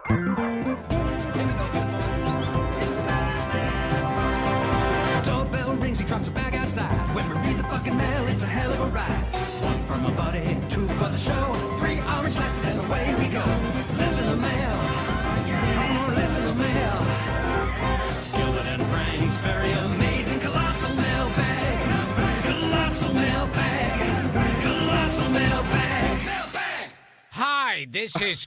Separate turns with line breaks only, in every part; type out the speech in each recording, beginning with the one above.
Doorbell rings, he drops a bag outside. When we read the fucking mail, it's a hell of a ride. One for my buddy, two for the show. 3 orange slices and away we go. Listen to mail. Oh, listen to mail. Gilbert and Frank's very amazing colossal mailbag. Colossal mailbag. Colossal mailbag. Mailbag.
Hi, this is...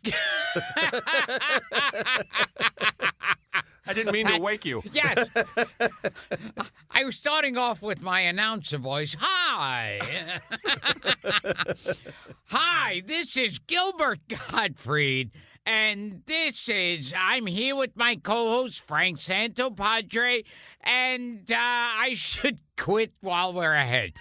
I didn't mean to wake you.
Yes. I was starting off with my announcer voice. Hi. Hi, this is Gilbert Gottfried. And I'm here with my co-host, Frank Santopadre. And I should quit while we're ahead.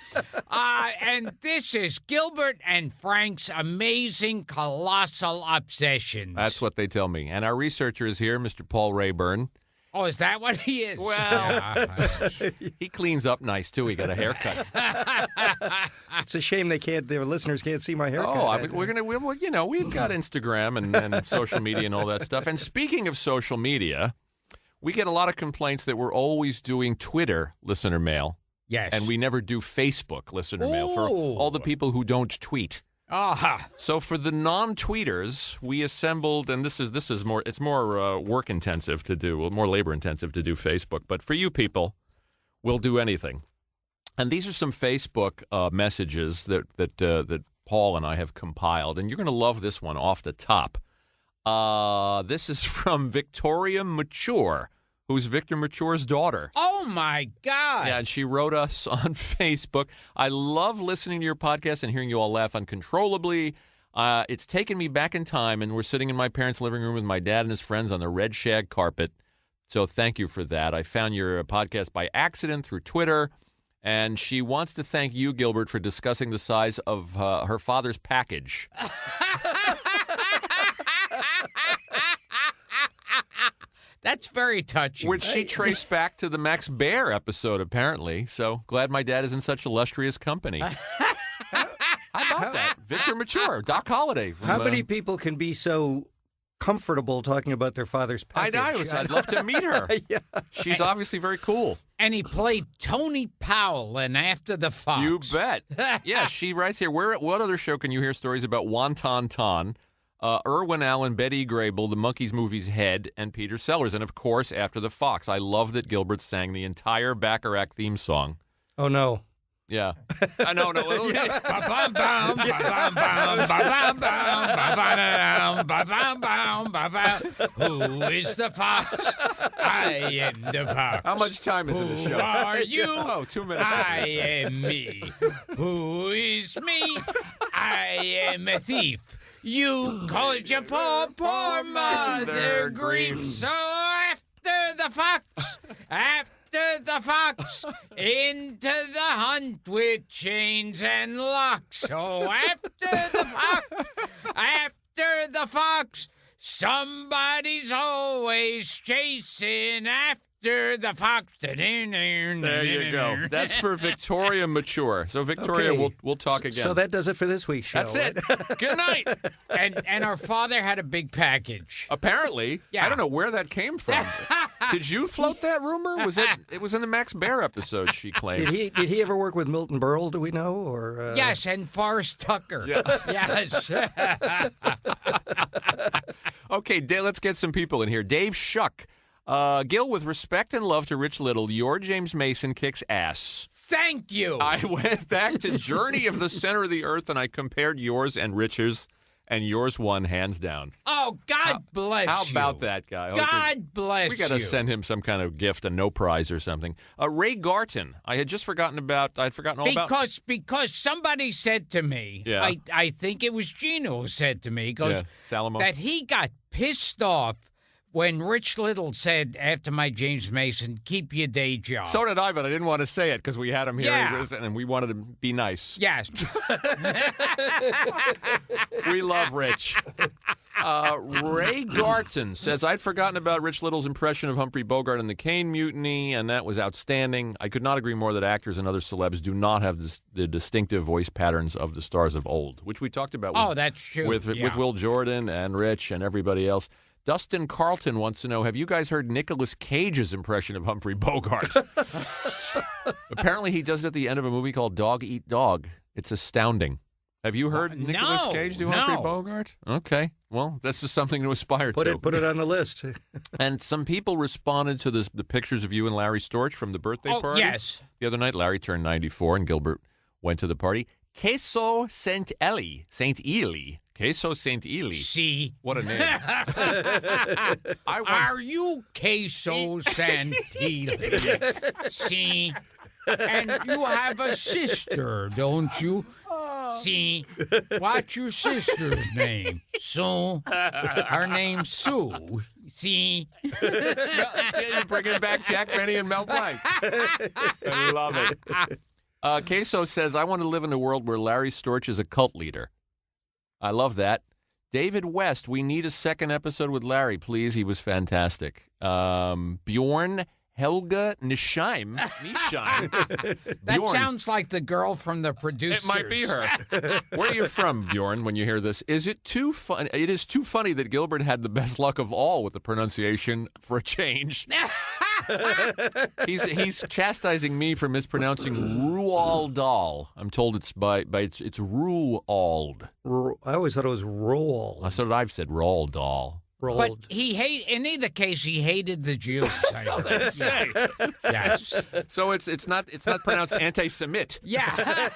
And this is Gilbert and Frank's amazing colossal obsessions.
That's what they tell me. And our researcher is here, Mr. Paul Rayburn.
Oh, is that what he is?
Well, he cleans up nice, too. He got a haircut.
It's a shame their listeners can't see my haircut.
Oh, we've got Instagram and social media and all that stuff. And speaking of social media, we get a lot of complaints that we're always doing Twitter listener mail.
Yes.
And we never do Facebook listener mail for all the people who don't tweet.
Aha.
So for the non-tweeters, we assembled, and this is more, it's more work intensive to do, more labor intensive to do Facebook. But for you people, we'll do anything. And these are some Facebook messages that Paul and I have compiled, and you're going to love this one off the top. This is from Victoria Mature, who's Victor Mature's daughter.
Oh, my God.
Yeah, and she wrote us on Facebook. I love listening to your podcast and hearing you all laugh uncontrollably. It's taken me back in time, and we're sitting in my parents' living room with my dad and his friends on the red shag carpet. So thank you for that. I found your podcast by accident through Twitter, and she wants to thank you, Gilbert, for discussing the size of her father's package.
That's very touching.
Which she traced back to the Max Baer episode, apparently. So glad my dad is in such illustrious company. How about that? Victor Mature, Doc Holliday.
How many people can be so comfortable talking about their father's package?
I'd love to meet her.
Yeah.
She's obviously very cool.
And he played Tony Powell in After the Fox.
You bet. Yeah, she writes here, what other show can you hear stories about Wonton Ton? Irwin Allen, Betty Grable, the Monkees movie's Head, and Peter Sellers. And, of course, After the Fox. I love that Gilbert sang the entire Bacharach theme song.
Oh, no.
Yeah. I know.
Who is the fox? I am the fox.
How much time is in the show?
Who are you?
Oh, 2 minutes.
I am me. Who is me? I am a thief. You caused your poor mother grief. So after the fox, into the hunt with chains and locks. So after the fox, somebody's always chasing after the fox.
There you go. That's for Victoria Mature. So, Victoria,
Okay.
we'll talk again.
So that does it for this week's show.
That's it. Good night.
And our father had a big package.
Apparently.
Yeah.
I don't know where that came from. Did you float that rumor? It was in the Max Baer episode, she claimed.
Did he ever work with Milton Berle, do we know? Or
Yes, and Forrest Tucker.
Yeah.
Yes.
Okay, let's get some people in here. Dave Shuck. Gil, with respect and love to Rich Little, your James Mason kicks ass.
Thank you.
I went back to Journey of the Center of the Earth, and I compared yours and Rich's, and yours won hands down.
Oh, God bless you.
How about that guy?
God bless you.
We got to send him some kind of gift, a no prize or something. Ray Garton. I had just forgotten about. I'd forgotten all about.
Because somebody said to me.
Yeah.
I think it was Gino who said to me. Goes
Salamo.
that he got pissed off when Rich Little said after my James Mason, keep your day job.
So did I, but I didn't want to say it because we had him here,
Yeah.
and we wanted to be nice.
Yes.
We love Rich. Ray Garton says, I'd forgotten about Rich Little's impression of Humphrey Bogart in the Caine Mutiny, and that was outstanding. I could not agree more that actors and other celebs do not have the distinctive voice patterns of the stars of old, which we talked about
That's true.
with Will Jordan and Rich and everybody else. Dustin Carlton wants to know, have you guys heard Nicolas Cage's impression of Humphrey Bogart? Apparently he does it at the end of a movie called Dog Eat Dog. It's astounding. Have you heard Nicolas Cage do Humphrey Bogart? Okay. Well, that's just something to aspire to.
Put it on the list.
And some people responded to the pictures of you and Larry Storch from the birthday party.
Yes.
The other night, Larry turned 94, and Gilbert went to the party. Queso Saint Eli. Queso Saint Eli.
See?
What a name.
Are you Queso Santilli? See? And you have a sister, don't you? See? What's your sister's name? Sue. Her name's Sue. See?
You're bringing back Jack Benny and Mel Blanc. I love it. Queso says, I want to live in a world where Larry Storch is a cult leader. I love that. David West, we need a second episode with Larry, please. He was fantastic. Bjorn Helga Nisheim.
That sounds like the girl from the producers.
It might be her. Where are you from, Bjorn, when you hear this? Is it too fun? It is too funny that Gilbert had the best luck of all with the pronunciation for a change. He's chastising me for mispronouncing Roald Dahl. I'm told it's it's Roald.
I always thought it was roll.
That's what I've said, Roald Dahl.
But in either case, he hated the Jews.
So they say.
Yes.
So it's not pronounced anti-Semit.
Yeah.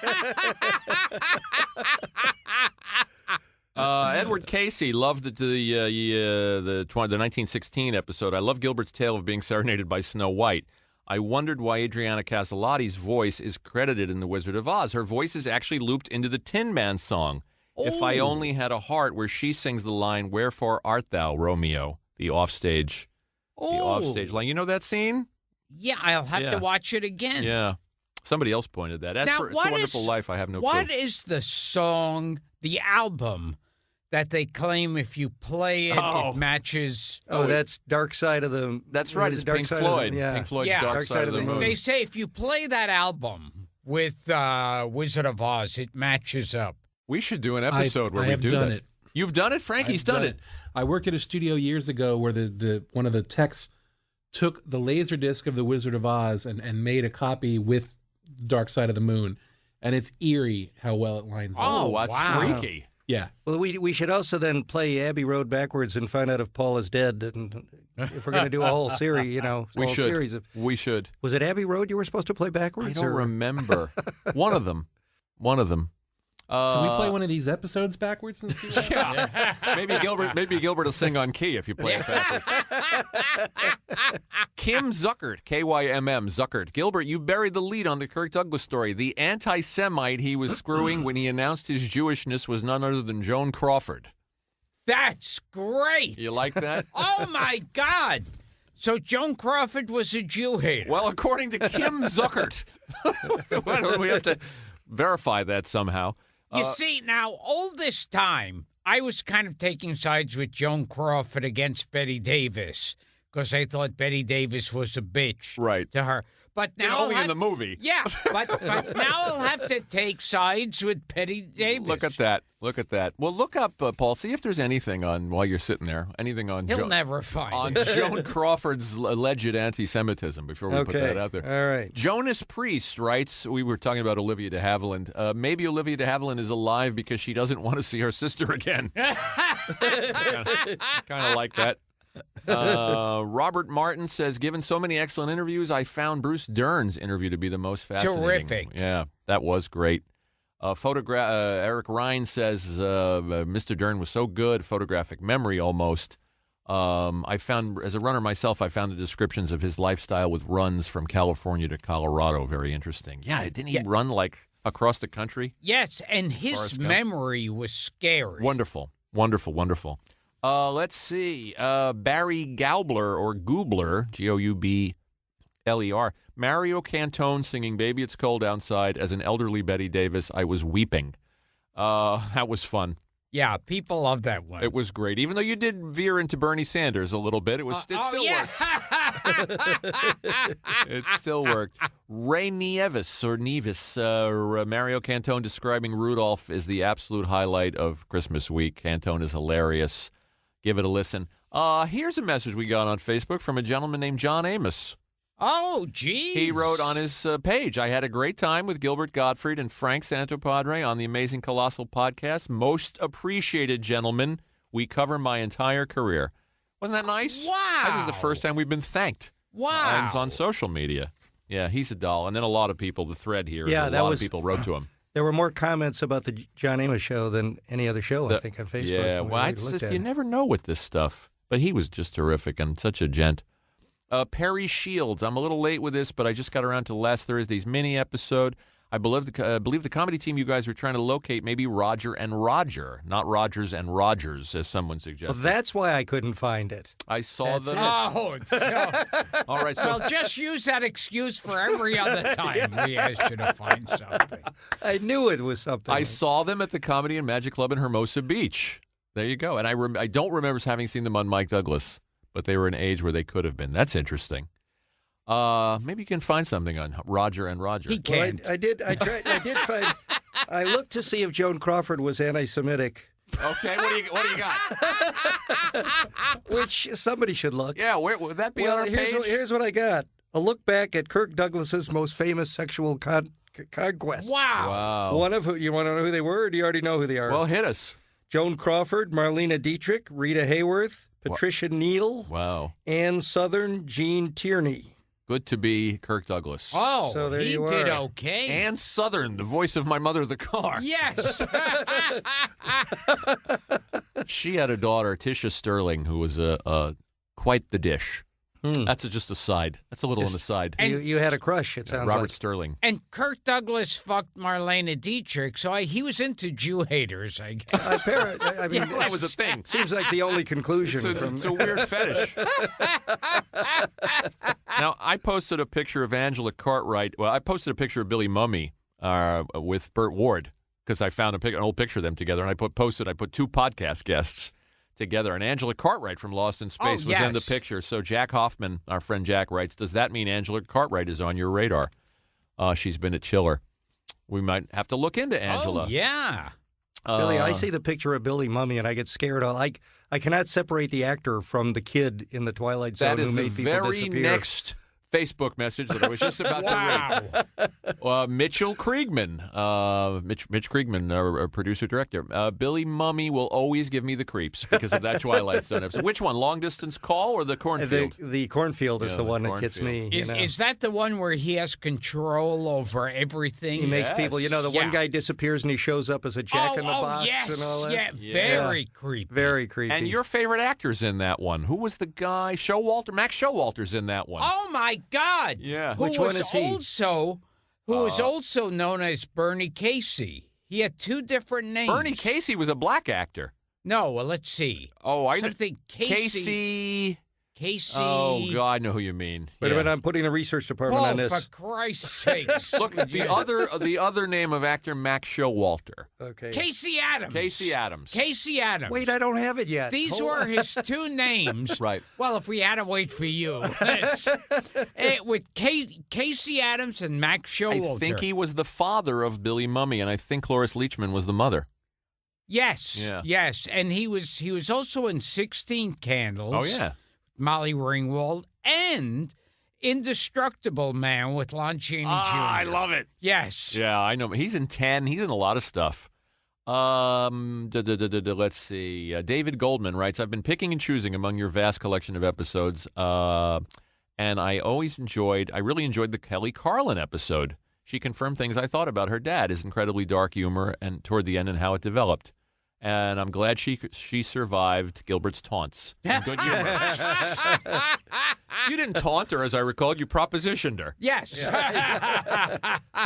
Edward Casey loved the 1916 episode. I love Gilbert's tale of being serenaded by Snow White. I wondered why Adriana Caselotti's voice is credited in The Wizard of Oz. Her voice is actually looped into the Tin Man song. If I Only Had a Heart, where she sings the line, Wherefore art thou, Romeo? The offstage line. You know that scene?
Yeah, I'll have to watch it again.
Yeah. Somebody else pointed that. As for It's a Wonderful Life, I have no clue.
What is the song, the album, that they claim if you play it, it matches?
Oh, that's Dark Side of the...
That's right. It's Pink Floyd. Pink Floyd's Dark Side of the Moon.
They say if you play that album with Wizard of Oz, it matches up.
We should do an episode where we do that.
I've done it.
You've done it? Frankie's done it.
I worked at a studio years ago where the one of the techs took the laser disc of The Wizard of Oz and made a copy with Dark Side of the Moon. And it's eerie how well it lines up.
Oh, that's freaky.
Yeah.
Well, we should also then play Abbey Road backwards and find out if Paul is dead. And if we're going to do a whole series,
We should.
Was it Abbey Road you were supposed to play backwards?
I don't remember. One of them.
Can we play one of these episodes backwards and see what happens?
Yeah. Maybe Gilbert will sing on key if you play it backwards. Kim Zuckert, Kymm Zuckert. Gilbert, you buried the lead on the Kirk Douglas story. The anti-Semite he was screwing when he announced his Jewishness was none other than Joan Crawford.
That's great.
You like that?
Oh, my God. So Joan Crawford was a Jew hater.
Well, according to Kim Zuckert. We have to verify that somehow.
You see, now, all this time, I was kind of taking sides with Joan Crawford against Betty Davis because I thought Betty Davis was a bitch to her. But now
only in the movie.
Yeah, but now I'll have to take sides with Betty Davis.
Look at that. Well, look up, Paul. See if there's anything on, while you're sitting there, anything on
He'll never find
on Joan Crawford's alleged anti-Semitism before we put that out there.
All right.
Jonas Priest writes, we were talking about Olivia de Havilland. Maybe Olivia de Havilland is alive because she doesn't want to see her sister again. Kind of like that. Robert Martin says, given so many excellent interviews, I found Bruce Dern's interview to be the most fascinating.
Terrific.
Yeah, that was great. Eric Ryan says, Mr. Dern was so good, photographic memory almost. I found, as a runner myself, I found the descriptions of his lifestyle with runs from California to Colorado very interesting. Yeah, didn't he run like across the country?
Yes, and his memory was scary.
Wonderful. Let's see. Barry Goubler or Goobler, Goubler, Mario Cantone singing Baby It's Cold Outside as an elderly Betty Davis. I was weeping. That was fun.
Yeah, people love that one.
It was great. Even though you did veer into Bernie Sanders a little bit, it still worked. It still worked. Ray Nieves, Mario Cantone describing Rudolph is the absolute highlight of Christmas week. Cantone is hilarious. Give it a listen. Here's a message we got on Facebook from a gentleman named John Amos.
Oh, geez.
He wrote on his page, I had a great time with Gilbert Gottfried and Frank Santopadre on the Amazing Colossal podcast. Most appreciated, gentlemen. We cover my entire career. Wasn't that nice?
Wow.
This is the first time we've been thanked.
Wow.
And it's on social media. Yeah, he's a doll. And then a lot of people, the thread here,
Yeah,
a
that
lot
was-
of people wrote to him.
There were more comments about the John Amos show than any other show, I think, on Facebook.
Yeah,
when we
well,
looked at
you
it.
never know with this stuff. But he was just terrific and such a gent. Perry Shields, I'm a little late with this, but I just got around to last Thursday's mini episode. I believe the comedy team you guys were trying to locate maybe Roger and Roger, not Rogers and Rogers, as someone
Well,
suggested.
that's why I couldn't find it.
I saw
That's
them.
it.
Oh, so,
All right, so
well, just use that excuse for every other time we ask you to find something.
I knew it was something.
I
like-
saw them at the Comedy and Magic Club in Hermosa Beach. There you go. And I don't remember having seen them on Mike Douglas, but they were an age where they could have been. That's interesting. Maybe you can find something on Roger and Roger.
He
Well,
can't.
I did find. I looked to see if Joan Crawford was anti-Semitic,
Okay, what do you got?
which somebody should look.
Yeah, where would that be on our page?
Here's what I got: a look back at Kirk Douglas's most famous sexual conquests.
Wow.
Wow.
One of who you want to know who they were, or do you already know who they are?
Well, hit us.
Joan Crawford, Marlena Dietrich, Rita Hayworth, Patricia Neal,
Wow.
Ann Southern, Jean Tierney.
Good to be Kirk Douglas.
Oh,
So there
he
you
did
are.
okay.
Ann Southern, the voice of my mother, the car.
Yes.
She had a daughter, Tisha Sterling, who was quite the dish. That's just a side. That's a little on the side.
And-
You had a crush. It sounds
Robert
like.
Sterling.
And Kirk Douglas fucked Marlena Dietrich, so he was into Jew haters, I guess.
I mean,
That was a thing.
seems like the only conclusion from.
It's a weird fetish. Now, I posted a picture of Angela Cartwright. Well, I posted a picture of Billy Mummy with Burt Ward because I found an old picture of them together, and I put two podcast guests together. And Angela Cartwright from Lost in Space was in the
yes.
picture. So Jack Hoffman, our friend Jack, writes, does that mean Angela Cartwright is on your radar? She's been at Chiller. We might have to look into Angela.
Oh, yeah.
Billy, I see the picture of Billy Mummy and I get scared. I cannot separate the actor from the kid in the Twilight Zone
That is
who
the
made people
very
disappear.
next Facebook message that I was just about to read. Mitchell Kriegman, Mitch Kriegman, our producer-director. Billy Mummy will always give me the creeps because of that Twilight Zone episode. Which one, Long Distance Call or the Cornfield?
The cornfield is
Yeah,
the
the
one that gets me.
cornfield.
you
Is,
know.
is that the one where he has control over everything?
He makes
Yes.
people, the one
Yeah.
guy disappears and he shows up as a jack in the box
yes.
and all that.
Yeah, very creepy.
Very creepy.
And your favorite actor's in that one. Who was the guy? Max Showalter's in that one.
Oh, my God.
Yeah.
Who
Which
was
one is he?
was also known as Bernie Casey. He had two different names.
Bernie Casey was a black actor.
No, well, let's see.
Oh, I
Something Casey. Casey.
Oh, God, I know who you mean.
Wait a
Yeah.
minute, I'm putting a research department
Oh,
on this.
for Christ's sakes.
Look, the other name of actor, Max Showalter.
Okay.
Casey Adams.
Casey Adams.
Casey Adams.
Wait, I don't have it yet.
These
Hold
were
on.
his two names.
Right.
Well, if we had to wait for you. With Casey Adams and Max Showalter.
I think he was the father of Billy Mummy, and I think Cloris Leachman was the mother.
Yes.
Yeah.
Yes. And he was also in 16 Candles.
Oh, yeah.
Molly Ringwald and Indestructible Man with Lon Chaney Jr.
I love it.
Yes.
Yeah, I know. He's in 10. He's in a lot of stuff. Let's see. David Goldman writes, I've been picking and choosing among your vast collection of episodes, and I really enjoyed the Kelly Carlin episode. She confirmed things I thought about her dad, his incredibly dark humor, and toward the end and how it developed. And I'm glad she survived Gilbert's taunts. Some good humor. You didn't taunt her, as I recalled. You propositioned her.
Yes.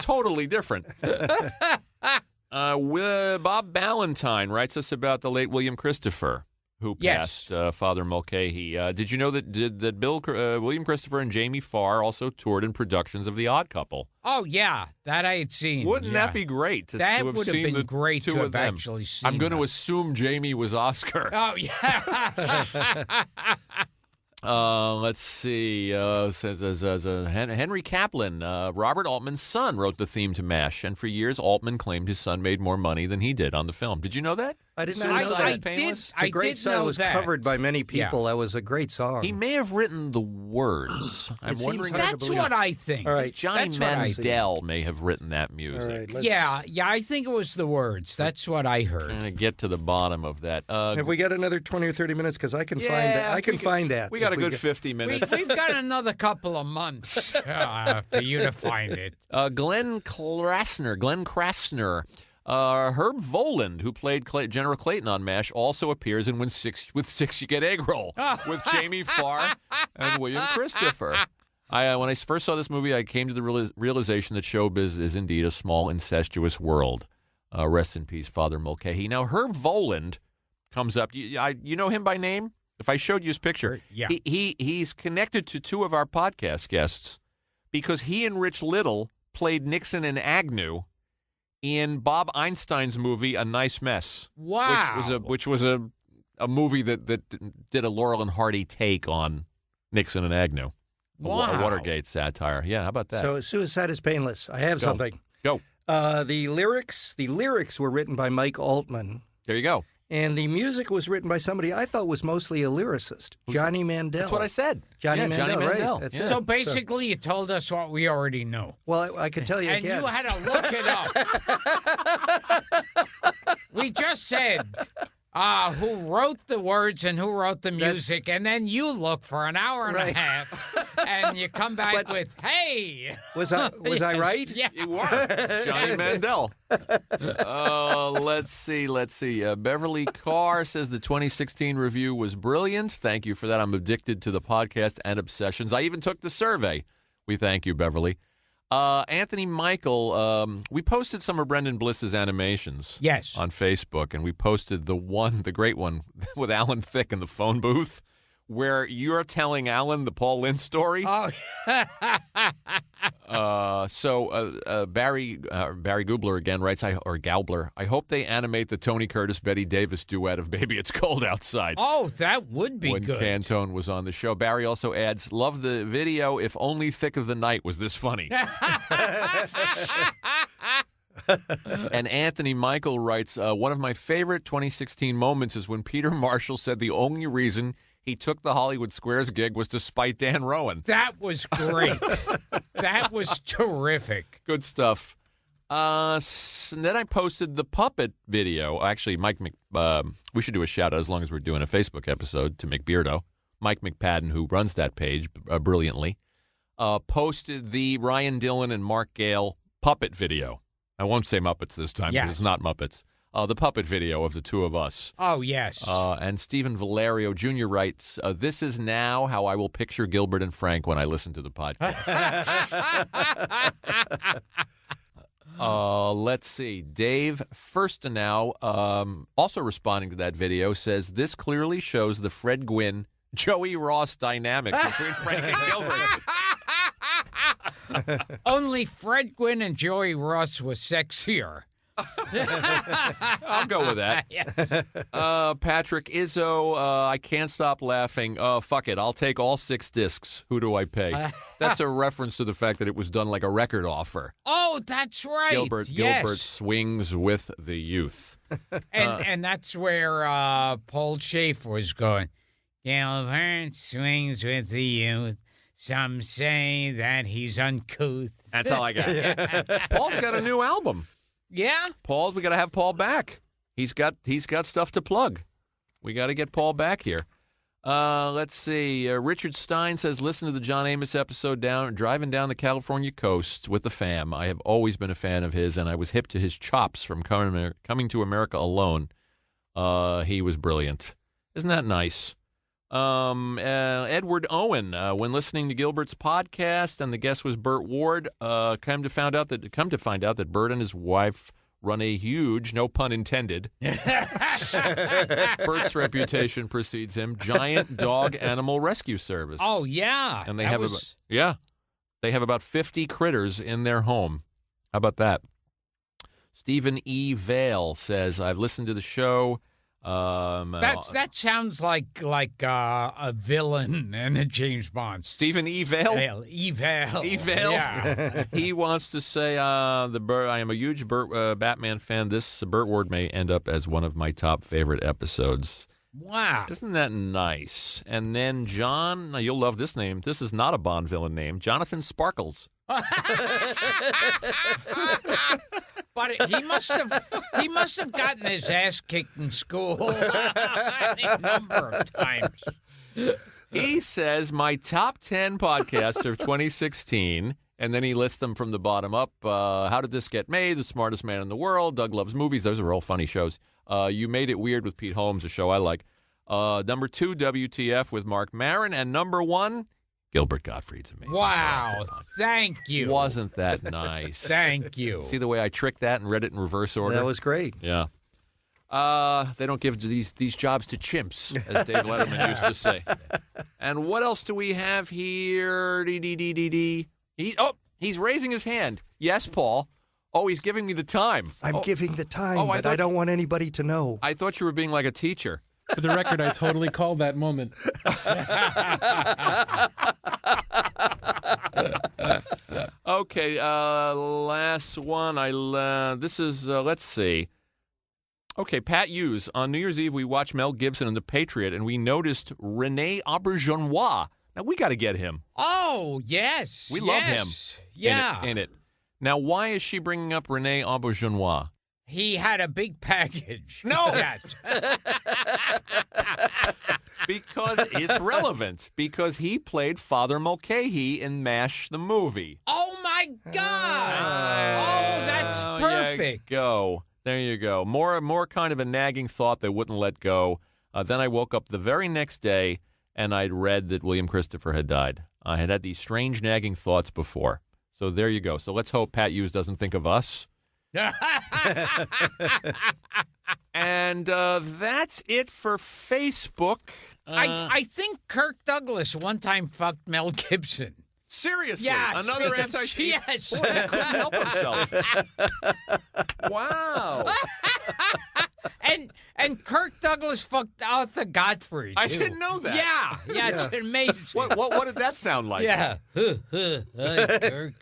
Totally different. Bob Ballantyne writes us about the late William Christopher, who
Yes.
passed Father Mulcahy. Did you know that William Christopher and Jamie Farr also toured in productions of The Odd Couple?
Oh, yeah. That I had seen.
Wouldn't
yeah.
that be great to
That
have
would have
seen
been
the
great
two
to
of
have
them?
actually seen
I'm going to
that.
assume Jamie was Oscar.
Oh, yeah.
Let's see. Henry Kaplan, Robert Altman's son, wrote the theme to MASH, and for years Altman claimed his son made more money than he did on the film. Did you know that?
I did
Suicide
not know
is
that.
Painless?
It's a
I
great
did
song.
know
It was
that.
covered by many people.
Yeah.
That was a great song.
He may have written the words. I'm
It seems
wondering
hard
if
to
That's
believe.
what I think.
All right.
Johnny
That's what I think.
Mandel may have written that music.
All right, let's-
Yeah, I think it was the words. That's what I
I'm
heard.
going to get to the bottom of that.
Have we got another 20 or 30 minutes? Because I can find that. I can find that.
We got a
if
good
get-
50 minutes.
We've got another couple of months for you to find it.
Glenn Krasner. Herb Voland, who played General Clayton on MASH, also appears in With Six You Get Egg Roll with Jamie Farr and William Christopher. When I first saw this movie, I came to the realization that showbiz is indeed a small, incestuous world. Rest in peace, Father Mulcahy. Now, Herb Voland comes up. You know him by name? If I showed you his picture,
Yeah.
he's connected to two of our podcast guests because he and Rich Little played Nixon and Agnew in Bob Einstein's movie A Nice Mess.
Wow.
Which was a movie that did a Laurel and Hardy take on Nixon and Agnew. A
Wow.
Watergate satire. Yeah, how about that?
So Suicide is Painless. I have
Go.
something.
Go.
The lyrics were written by Mike Altman,
There you go.
and the music was written by somebody I thought was mostly a lyricist, Johnny Mandel.
That's what I said.
Johnny
Yeah,
Mandel,
Johnny Mandel.
right? That's
Yeah.
it.
So basically, you told us what we already know.
Well, I could tell you
And
again.
you had to look it up. We just said who wrote the words and who wrote the music, and then you look for an hour and a
Right.
half, and you come back with, hey.
Was I right?
Yeah.
You were. Johnny Mandel. Let's see. Beverly Carr says the 2016 review was brilliant. Thank you for that. I'm addicted to the podcast and obsessions. I even took the survey. We thank you, Beverly. Anthony Michael, we posted some of Brendan Bliss's animations
Yes.
on Facebook, and we posted the great one with Alan Thicke in the phone booth, where you're telling Alan the Paul Lynde story.
Oh,
Barry Gubler again writes, Gaubler, I hope they animate the Tony Curtis Betty Davis duet of Baby It's Cold Outside.
oh, that would be
when
good.
Cantone was on the show. Barry also adds, love the video. If only Thick of the Night was this funny. And Anthony Michael writes, one of my favorite 2016 moments is when Peter Marshall said the only reason he took the Hollywood Squares gig was to spite Dan Rowan.
That was great. That was terrific.
Good stuff. And then I posted the puppet video. Actually, we should do a shout out as long as we're doing a Facebook episode to McBeardo. Mike McPadden, who runs that page brilliantly, posted the Ryan Dillon and Mark Gale puppet video. I won't say Muppets this time
Yeah.
because it's not Muppets. The puppet video of the two of us.
Oh, yes.
And Stephen Valerio Jr. writes, this is now how I will picture Gilbert and Frank when I listen to the podcast. Let's see. Dave Firstenow, also responding to that video, says, this clearly shows the Fred Gwynn, Joey Ross dynamic between Frank and Gilbert.
Only Fred Gwynn and Joey Ross was sexier.
I'll go with that. Patrick Izzo, I can't stop laughing. Fuck it. I'll take all 6 discs. Who do I pay? That's a reference to the fact that it was done like a record offer.
Oh, that's right.
Gilbert
Yes.
swings with the youth.
And that's where Paul Schaefer was going. Gilbert swings with the youth. Some say that he's uncouth.
That's all I got. Paul's got a new album.
Yeah?
We got to have Paul back. He's got stuff to plug. We got to get Paul back here. Let's see. Richard Stein says, listen to the John Amos episode driving down the California coast with the fam. I have always been a fan of his, and I was hip to his chops from Coming to America Alone. He was brilliant. Isn't that nice? Edward Owen, when listening to Gilbert's podcast, and the guest was Burt Ward, come to find out that Burt and his wife run a huge, no pun intended, Burt's reputation precedes him, giant dog animal rescue service.
Oh, yeah.
And they
That
have
was-
they have about 50 critters in their home. How about that? Stephen E. Vale says, I've listened to the show.
That sounds like a villain in a James Bond.
Stephen E. Vale.
Evil. Yeah.
He wants to say, I am a huge Batman fan. This Burt Ward may end up as one of my top favorite episodes.
Wow.
Isn't that nice? And then John, now you'll love this name. This is not a Bond villain name. Jonathan Sparkles.
But he must have gotten his ass kicked in school a number of times.
He says my top 10 podcasts of 2016, and then he lists them from the bottom up. How Did This Get Made? The Smartest Man in the World. Doug Loves Movies. Those are all funny shows. You Made It Weird with Pete Holmes, a show I like. Number 2, WTF with Mark Maron. And number 1, Gilbert Gottfried's Amazing.
Wow. Thank you.
Wasn't that nice?
Thank you.
See the way I tricked that and read it in reverse order?
That was great.
Yeah. They don't give these jobs to chimps, as Dave Letterman used to say. And what else do we have here? He's raising his hand. Yes, Paul. Oh, he's giving me the time.
I'm giving the time,
I
but
thought-
I don't want anybody to know.
I thought you were being like a teacher.
For the record, I totally called that moment.
Okay, last one. This is, let's see. Okay, Pat Hughes. On New Year's Eve, we watched Mel Gibson and The Patriot, and we noticed Rene Auberjonois. Now, we got to get him.
Oh, yes.
We love him.
Yeah.
In it. Now, why is she bringing up Rene Auberjonois?
He had a big package.
No.
Yes.
Because it's relevant. Because he played Father Mulcahy in MASH, the movie.
Oh, my God. Oh, that's perfect.
There you go. More kind of a nagging thought that wouldn't let go. Then I woke up the very next day, and I'd read that William Christopher had died. I had these strange nagging thoughts before. So there you go. So let's hope Pat Hughes doesn't think of us. And that's it for Facebook.
I think Kirk Douglas one time fucked Mel Gibson.
Seriously,
Yes.
another anti.
Yes.
Boy, that couldn't help himself. Wow.
And Kirk Douglas fucked Arthur Godfrey, too.
I didn't know that.
Yeah, it's amazing.
What did that sound like?
Yeah. Hi, Kirk.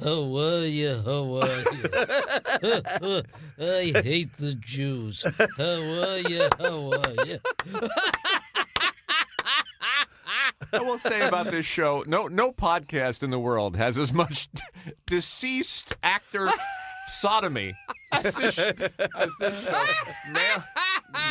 How are you? I hate the Jews. How are you?
I will say about this show, no podcast in the world has as much deceased actor sodomy as this show.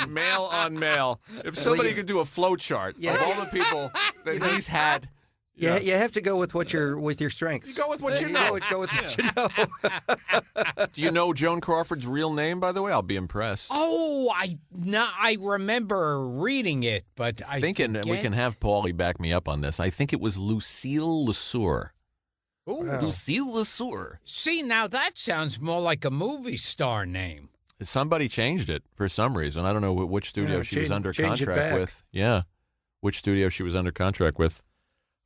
Male on male. If somebody could do a flow chart of all the people that he's had.
Yeah, you have to go with your strengths.
You go with what you know.
Go with what you know.
Do you know Joan Crawford's real name, by the way? I'll be impressed.
Oh, I remember reading it, but I
think, and we
forget.
can have Paulie back me up on this. I think it was Lucille Lesueur.
Ooh.
Wow.
Lucille Lesueur.
See, now that sounds more like a movie star name.
Somebody changed it for some reason. I don't know which studio
Yeah,
she was under
change it
contract
back.
with. Yeah, which studio she was under contract with.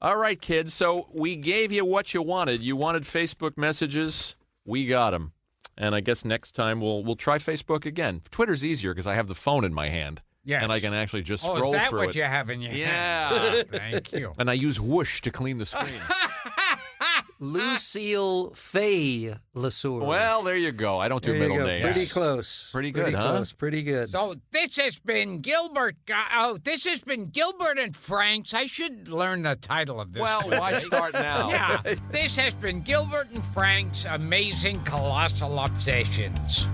All right, kids. So we gave you what you wanted. You wanted Facebook messages. We got them. And I guess next time we'll try Facebook again. Twitter's easier because I have the phone in my hand.
Yes.
And I can actually just
Oh,
scroll
is that
through
what
it.
you have in your
Yeah.
hand? Thank you.
And I use Whoosh to clean the screen.
Lucille Faye Lesueur.
Well, there you go. I don't do
There you
middle
go.
names.
Pretty close.
Pretty good, huh?
Close. Pretty good.
So this has been Gilbert. This has been Gilbert and Franks. I should learn the title of this.
Well,
one,
why
right?
start now?
Yeah. This has been Gilbert and Frank's Amazing Colossal Obsessions.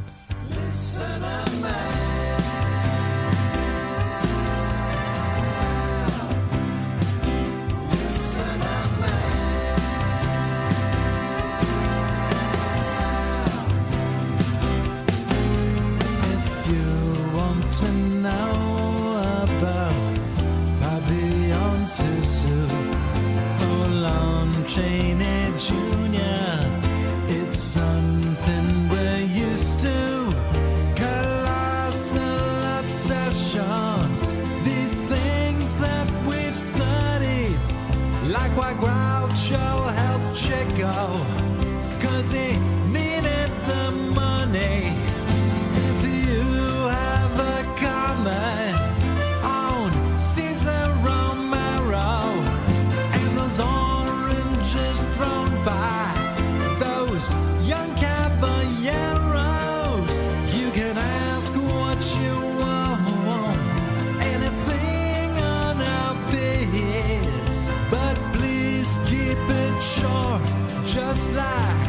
If you want to know about Papillon Susu or Lon Chaney Jr., it's something we're used to. Colossal obsessions, these things that we've studied, like why Groucho helped Chico, 'cause he needed the money. If you have a comment slide.